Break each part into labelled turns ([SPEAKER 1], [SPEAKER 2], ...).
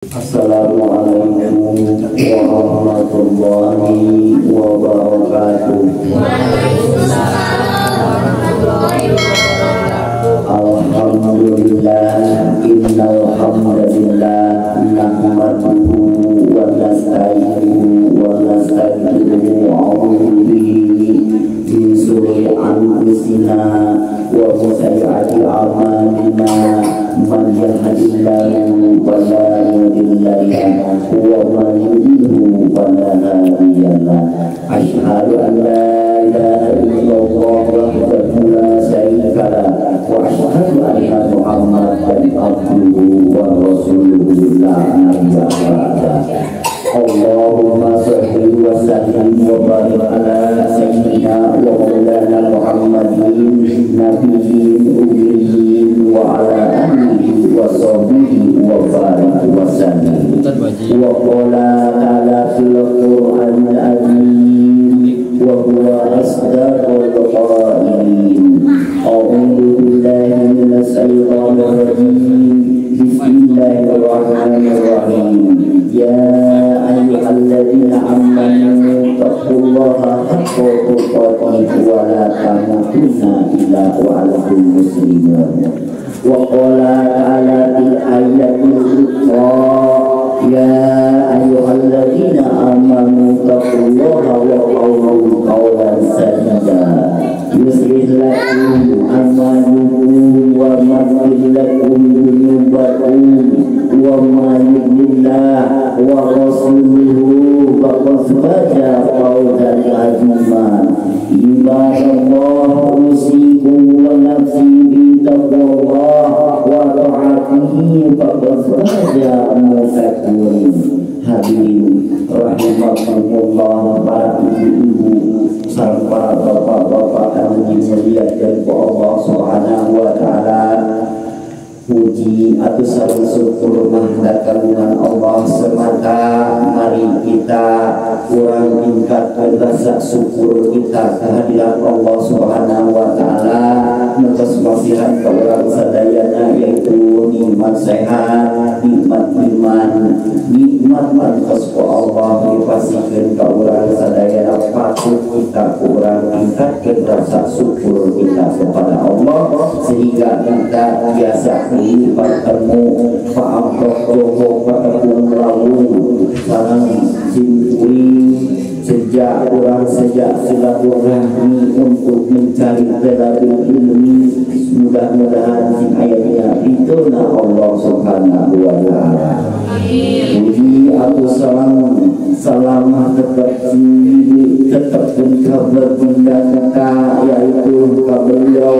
[SPEAKER 1] Assalamualaikum warahmatullahi wabarakatuh.
[SPEAKER 2] Waalaikumsalam warahmatullahi wabarakatuh.
[SPEAKER 1] Alhamdulillah, innal hamdalillah nahmaduhu wa nasta'inuhu wa nastaghfiruhu wa a'udzu bihi min shururi anfusina wa min sayyiati a'malina. Man yahdihillahu fala mudilla lahu wa man yudlilhu fala hadiya lahu. Asyhadu an la ilaha illallah wahdahu la syarika lahu wa asyhadu anna Muhammadan abduhu wa rasuluhu la nabiyya ba'dahu. Allahumma shalli wa sallim wa barik ala sayyidina wa maulana Muhammadin nabiyyin ummiyin wa ala alihi wa sahbihi wa barik wa sallim. Wa qala ta'ala fil Qur'anil azim wa huwa asdaqul qailin. A'udzu billahi minas syaitonir rajim. Bismillahirrahmanirrahim. Ya ayyuhalladzina amanu taqullaha haqqa tuqatih wa la tamutunna illa wa antum muslimun. Wa qala ta'ala fil ayatil ukhra ya ayyuhalladzina amanu taqullaha wa qulu qawlan sadida yuslih lakum a'malakum wa yaghfir lakum dhunubakum wa man yutillah wa rasuluhu faqad faza fawzan 'azima. Ibadallah, usikum wa nafsi bi taqwallah wa ta'atihi faqad faza muttaqin. Hadirin rahimakumullah, para ibu-ibu serta bapak-bapak yang dimuliakan Allah Subhanahu wa taala. Puji atau salam syukur mendatangkan Allah semata. Mari kita kurang tingkatkan rasa syukur kita kehadiran Allah Subhanahu wa taala. Atas wasiat orang sadayana, yaitu nikmat sehat, nikmat iman, nikmat manfaat Allah dipasihkan ke orang sadayana. Patut kita kurang tingkatkan rasa syukur kita kepada Allah sehingga kita biasa bertemu fa'amroh joho patapun lawu salam simpuri sejak silaturahmi untuk mencari teladan ilmi. Mudah-mudahan sing ayatnya itu Allah Subhanahu wa taala. Puji atau salam tetap kabar kita, yaitu beliau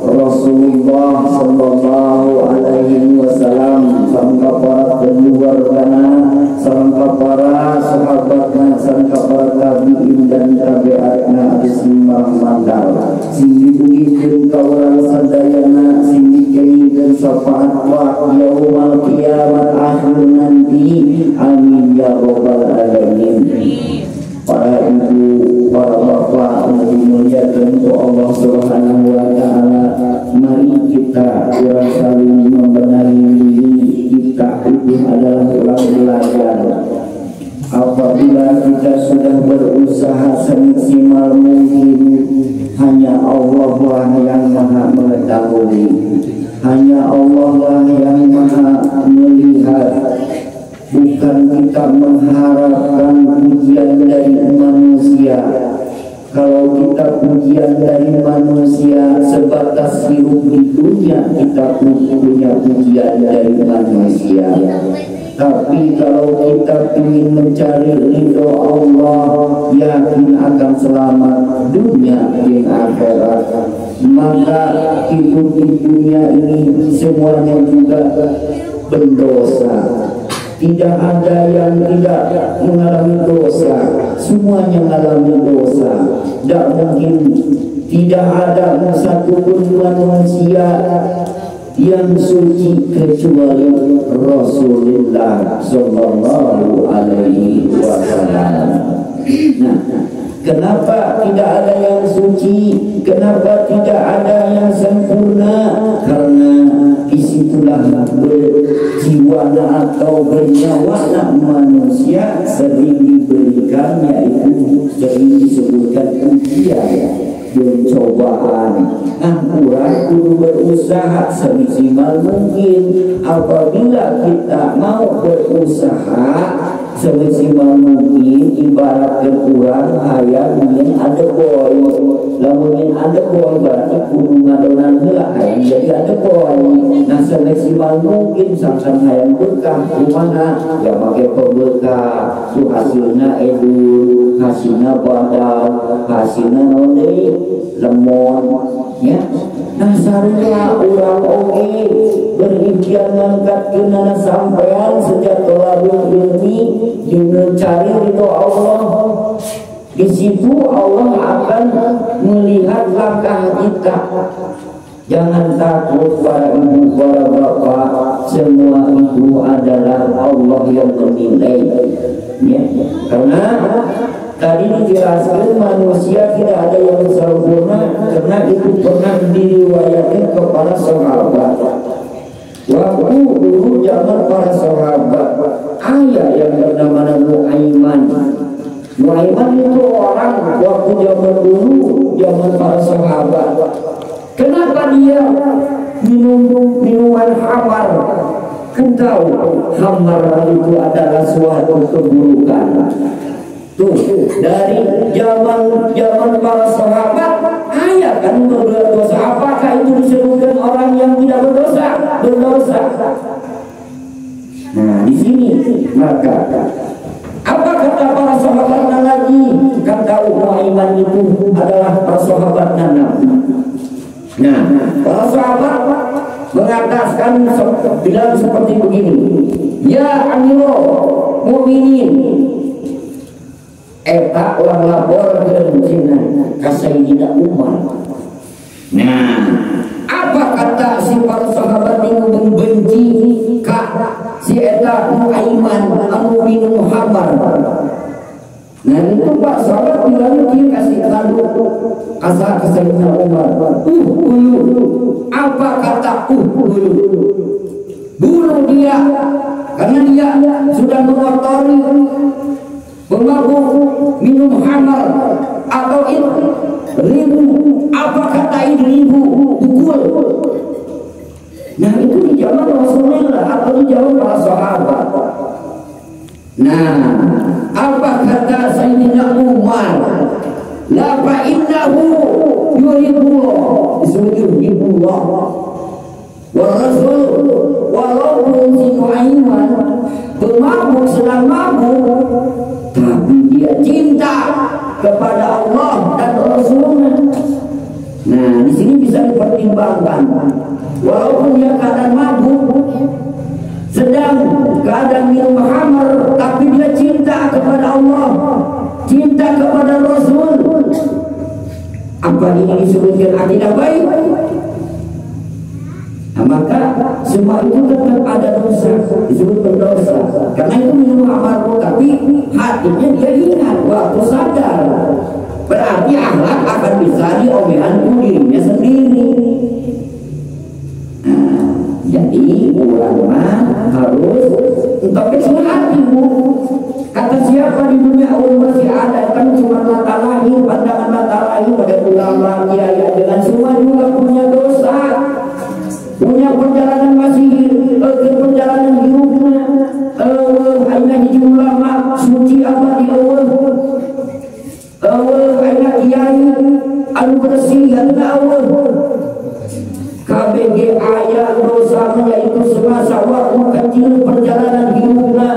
[SPEAKER 1] Rasulullah sallallahu alaihi wasallam, sampai para keluarganya, sampai para sahabatnya, sampai para tabi'in dan tabi'atnya bismillah mandal. Sing dipujikan kaulah sadayana, sing dikirikan syafaat wa yaumal kiamat akhir nanti. Amin ya rabbal alamin. Para ibu, para bapak yang dimuliakan oleh Allah Subhanahu wa taala, mari kita saling membenahi diri kita. Itu adalah ulang belajar. Apabila kita sudah berusaha semaksimal mungkin, hanya Allah lah yang maha mengetahui, hanya Allah lah yang maha melihat. Bukan kita mengharapkan pujian dari manusia. Kalau kita pujian dari manusia sebatas hidup di dunia, kita punya pujian dari manusia. Tapi kalau kita ingin mencari ridho Allah, yakin akan selamat dunia dan akhirat, maka hidup di dunia ini semuanya juga berdosa. Tidak ada yang tidak mengalami dosa, semuanya mengalami dosa. Tidak mungkin, tidak ada satupun manusia yang suci kecuali Rasulullah sallallahu alaihi wasallam. Nah, kenapa tidak ada yang suci? Kenapa tidak ada yang sempurna? Karena disitulah berjiwa atau bernyawa manusia sering diberikan, yaitu sering disebutkan ujian dan cobaan. Kurang kudu berusaha semaksimal mungkin. Apabila kita mau berusaha semaksimal mungkin, ibaratkan kurang hayang ingin ada boy, lamun ada boy berarti kudu ngadonan heula hayang jadi ada boy. Nah semaksimal mungkin sampai hayang berkah kumana ya make pemberkah tu hasilna edul, hasilna badal, hasilna nonde lemon ya. Nah sarua urang oge berikhtiar ngangkat keunana sampean sejak tolabul ilmi dengan cari ridho Allah. Di situ Allah akan melihat langkah kita. Jangan takut para ibu, para bapak, semua itu adalah Allah yang menilai. Ya. Karena tadi dijelaskan manusia tidak ada yang sempurna, karena itu pernah diriwayatkan kepada sahabat. Waktu dulu zaman para sahabat, ayah yang bernama Nuaiman. Nuaiman itu orang waktu zaman dulu, zaman para sahabat. Kenapa dia minum minuman khamar? Kan tahu khamar itu adalah suatu keburukan. Tuh, dari zaman para sahabat, ayah kan berdosa. Apakah itu disebutkan orang yang tidak berdosa? Nah, di sini maka apa kata para sahabat lagi? Kan tahu Nuaiman itu adalah para sahabat Nabi. Nah, para sahabat mengatakan bilang seperti begini, ya Amirul Mukminin, eta orang lapor ke Cina ka Sayyidina Umar. Nah, apa kata si para sahabat ini membenci ka si eta Nuaiman anu minum khamar? Nah itu Pak sahabat bilang dia kasih tahu kasar ke Sayyidina Umar. Apa kata bunuh dia karena dia sudah mengotori pemabuk minum khamar atau itu ribu. Apa kata itu ribu pukul. Nah itu di zaman Rasulullah atau di zaman para sahabat. Nah apa kata Sayyidina Umar? La fa innahu yuhibbullah, yuhibbullah wa rasul. Walaupun si Nuaiman pemabuk sedang mabuk, tapi dia cinta kepada Allah dan Rasulnya. Nah di sini bisa dipertimbangkan. Walaupun dia keadaan mabuk, sedang keadaan minum khamar, tapi dia cinta kepada Allah, cinta kepada Rasul. Apa ini disebutkan akidah baik? Nah, maka semua itu tetap ada dosa, disebut berdosa. Karena itu minum khamar, tapi hatinya dia ingat waktu sadar. Berarti akhlak akan bisa diomehan dirinya sendiri. Jadi ulama harus tapi hatimu. Kata siapa di dunia Allah masih ada kan cuma mata lahir, pandangan mata lahir pada ulama kiai dengan semua juga punya dosa, punya perjalanan masih perjalanan hidupnya. Hanya hiji ulama suci apa di Allah. Hanya kiai anu bersih karena Allah. KBG ayat dosanya yaitu semasa waktu kecil perjalanan hidupnya.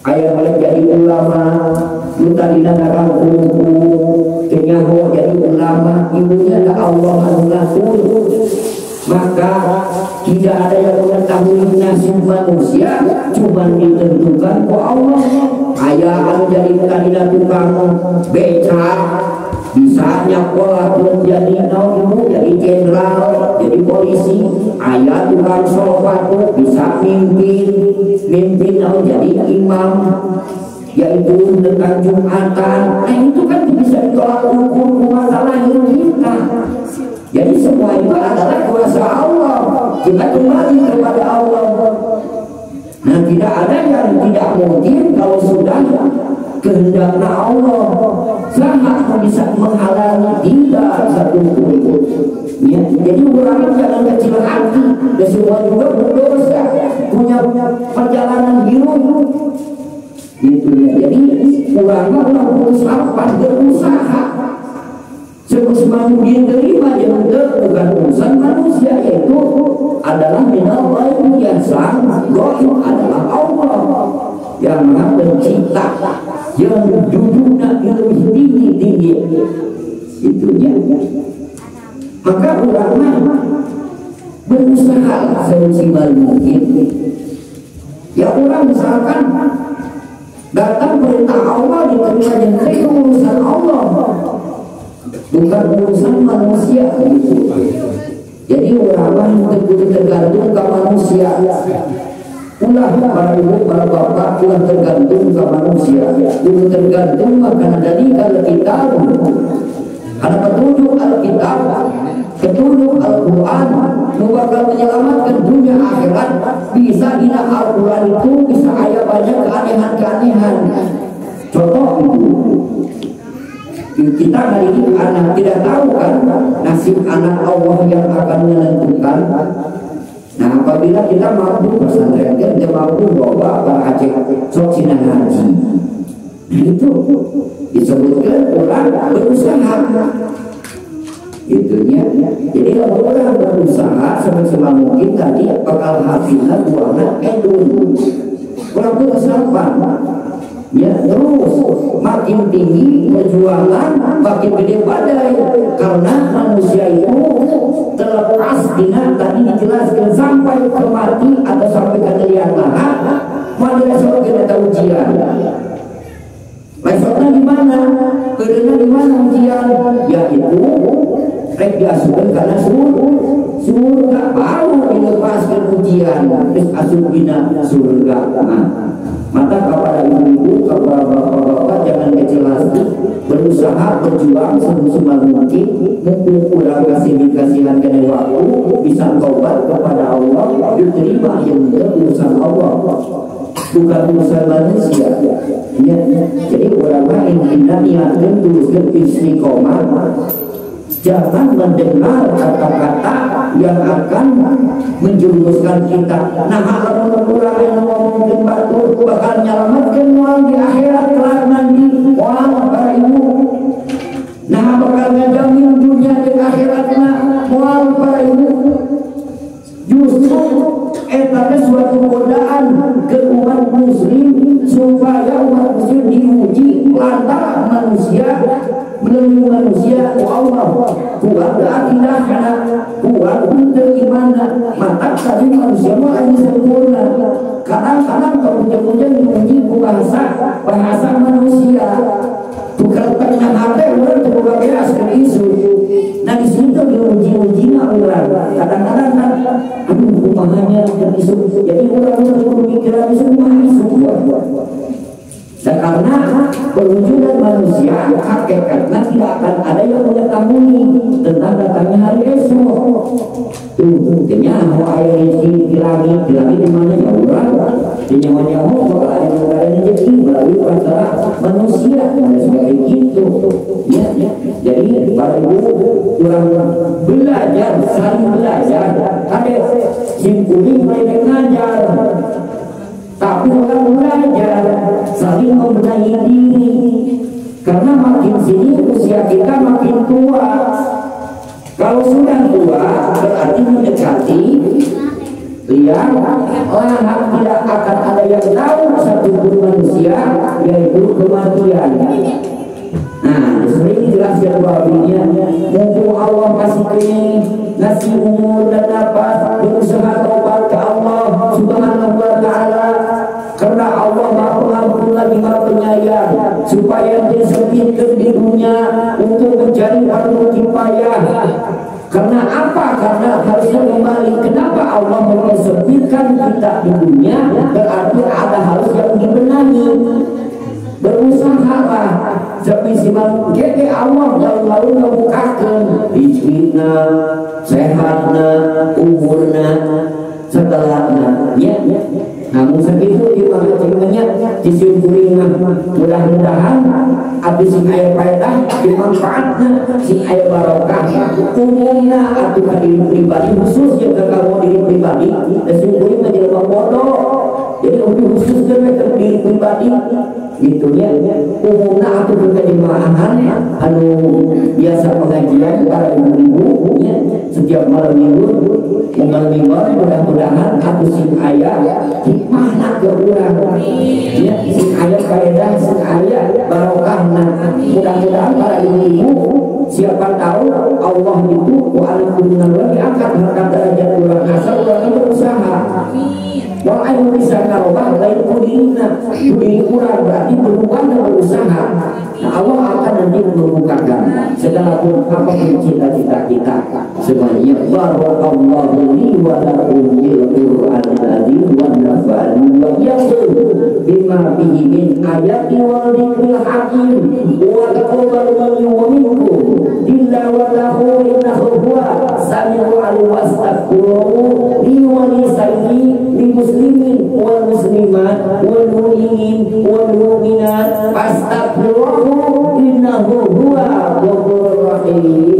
[SPEAKER 1] Ayah boleh jadi ulama, kita dinamakan kuku, kenyaho jadi ulama, ibunya adalah Allah Al-Ghafur. Maka tidak ada yang mengetahui nasib manusia, cuma ditentukan oleh Allah. Ayah jadi kandidat tukang beca, bisa nyakola pun jadi ibu, jadi jenderal, jadi polisi. Ayah tukang sholat bisa mimpin jadi imam, yaitu dengan Jumatan. Nah itu kan bisa ditolak ukur masalah hidup kita. Jadi semua itu adalah kuasa Allah. kita kembali kepada Allah. Nah, tidak ada yang tidak mungkin kalau sudah kehendaknya Allah. Sangat bisa menghalangi tidak satu pun. Ya, jadi orang jangan kecil hati. Dan semua juga berdosa, punya perjalanan hidup. Gitu ya. Jadi orang berusaha. Sebagaimana dia terima yang bukan urusan manusia, yaitu adalah minallahi yang sangat gaib, adalah Allah yang Maha Pencipta, yang duduknya lebih tinggi itunya. Maka ulama berusaha semaksimal mungkin. Ya, orang misalkan datang perintah Allah diterima yang itu urusan Allah, bukan urusan manusia gitu. Jadi ulama tergantung ke manusia. Ulah para ibu, para bapak, ulah tergantung ke manusia. Ulah tergantung karena dari kalau kita ada petunjuk Alkitab, petunjuk Al-Quran, bakal menyelamatkan dunia akhirat. Bisa di Al-Quran itu bisa ada banyak keanehan-keanehan. Contoh itu, kita hari ini anak tidak tahu kan nasib anak Allah yang akan menentukan. Nah, apabila kita mampu pesantren, kita mampu bawa para Aceh sok sinah haji, itu disebutkan orang berusaha. Itunya. Jadi kalau orang berusaha semaksimal mungkin tadi bakal hasilnya buahnya edun. Orang itu kesapan. Ya, terus makin tinggi perjuangan, makin gede badai, karena manusia itu terlepas dengan tadi dijelaskan sampai ke mati atau sampai ke liang lahat, manusia kita tahu ujian. Maksudnya di mana? Kerana di mana ujian? Yaitu rek diasuhkan karena surga baru dilepaskan ujian, terus asuh bina surga. Maka kepada ibu-ibu, kepada bapak-bapak jangan kecil hati, berusaha berjuang semaksimal mungkin. Mumpung kurang kasihan kena waktu, bisa taubat kepada Allah, diterima yang urusan Allah, bukan urusan manusia. Ya. Jadi ulama intinya niatkan tuliskan istiqomah. Jangan mendengar kata-kata yang akan menjerumuskan kita. Nah, kalau orang yang ngomongin batu bakal nyelamatkan uang di akhirat kelak nanti. Wah, para ibu. Nah, bakal ngejamin dunia di akhiratnya. Wah, para ibu. Justru etanya suatu godaan ke umat muslim supaya umat muslim diuji lantaran manusia melalui manusia. Allah kuat akidah kuat untuk iman. Mata tadi manusia mah hanya sempurna. Kadang-kadang kalau punya diuji bahasa manusia. Bukan tanya hati orang terbuka biasa ke isu. Nah di situ diuji orang. Kadang-kadang aduh rumahnya ke isu. Jadi orang-orang berpikiran isu isu. Dan karena perwujudan manusia hakikatnya tidak akan ada yang mengetahui tentang datangnya hari esok. Intinya ayat di langit di mana ya orang di nyawa-nyawa bakal ada yang rezeki melalui antara manusia dan sebagai itu. Ya. Jadi para ibu orang belajar, saling belajar. Ada simpuling mereka ngajar. Tapi orang belajar saling membenahi diri, karena makin sini usia kita makin tua. Kalau sudah tua berarti mendekati liang lahat, tidak akan ada yang tahu satu pun manusia, yaitu kematian. Nah, sering dijelaskan bahagiannya, mumpung Allah kasih ngasih umur dan nafas, berusaha taubat ke Allah Subhanahu wa Ta'ala, karena Allah Maha Pengampun lagi Maha Penyayang, supaya disempitkan di dunia untuk mencari fardu kifayah. Karena apa? Karena harusnya kembali. Kenapa Allah menyempitkan kita di dunia? Berarti ada harus yang dibenahi. Berusahalah semaksimal mungkin Allah lalu membukakan rizkinya, sehatnya, umurnya. mudah-mudahan abis sing aya faedah dimanfaatna sing aya barokah umumna atuh ka diri pribadi khusus jeung ka kamu diri pribadi sesungguhnya menjelma bodoh jadi lebih khusus ke diri pribadi gitunya umumna atuh ka jemaahan anu biasa pengajian para ibu-ibu nya setiap malam minggu mudah-mudahan atuh sing aya hikmahna ke urang ya sing aya faedah sing aya barokahna mudah-mudahan para ibu-ibu siapa tahu Allah itu wa'alaikuminan lagi angkat harkat derajat urang asal urang berusaha wal ayu bisa karobah lain kudina diri urang berarti berhubungan dan berusaha nah Allah akan nanti membukakan segala pun apapun cita-cita kita semuanya barakallahu li wa lakum bil qur'anil azim wa nafa'ani wa iyyakum bima fihi min ayati wa dzikril hakim wa taqabbalu minkum illa wa lahu innahu huwa samiul alim wastaghfiruhu li wa li sayyi li muslimin wal muslimat wal mu'minin wal mu'minat fastaghfiruhu innahu huwa ghafurur rahim